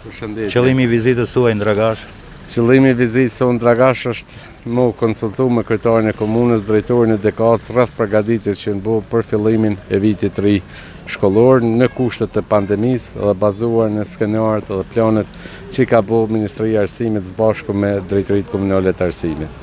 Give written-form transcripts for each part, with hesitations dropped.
Përshëndetje. Qëllimi i vizitës suaj në Dragash? Qëllimi i vizitës sonë në Dragash është me u konsultu me kryetarin e komunës, drejtorin e DKs rreth përgatitjes që në për fillimin e vitit të ri shkollor në kushtet e pandemisë dhe bazuar në skenaret dhe planet që ka bërë Ministria e Arsimit së bashku me Drejtoritë Komunale të Arsimit.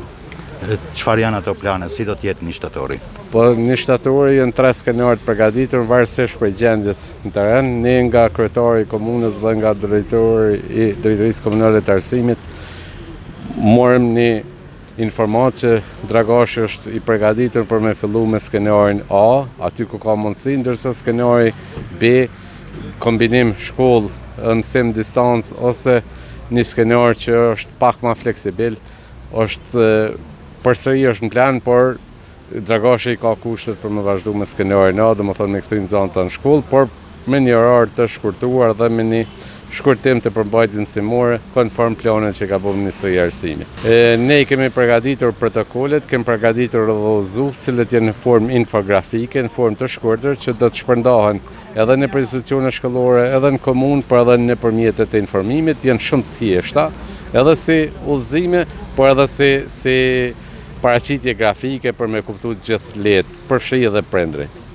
Çfarë janë ato plane? Si do të jetë 1 shtatori? Po 1 shtatori janë 3 skenaret përgatitur varësisht për gjendjes në teren. Ne nga kryetari i komunës dhe nga drejtori i Drejtorisë Komunale të Arsimit morëm një informatë që Dragashi është i përgatitur për me fillu me skenarin A, aty ku ka mundësi, ndërsa skenari B, kombinim shkollë mësim distancë ose një skenar që është pak ma fleksibil, është përsëri është në plan, por Dragashi ka kushtet për me vazhdu me skenarin A, dhe më thonë me këtu nxënësa në shkollë, por me një orar të shkurtuar dhe me një shkurtim të përmbajtjes mësimore konform planet që ka bërë Ministria e Arsimit. Ne kemi përgatitur protokollet, kemi përgatitur udhëzues, cilët janë në formë infografike, në formë të shkurtër që do të shpërndahen edhe në institucione shkollore, edhe në komunë, por edhe nëpërmjet të informimit, janë shumë të thjeshta, edhe si udhëzime, por edhe si paraqitje grafike për me kuptuar gjithë lehtë, përfshi edhe prindrit.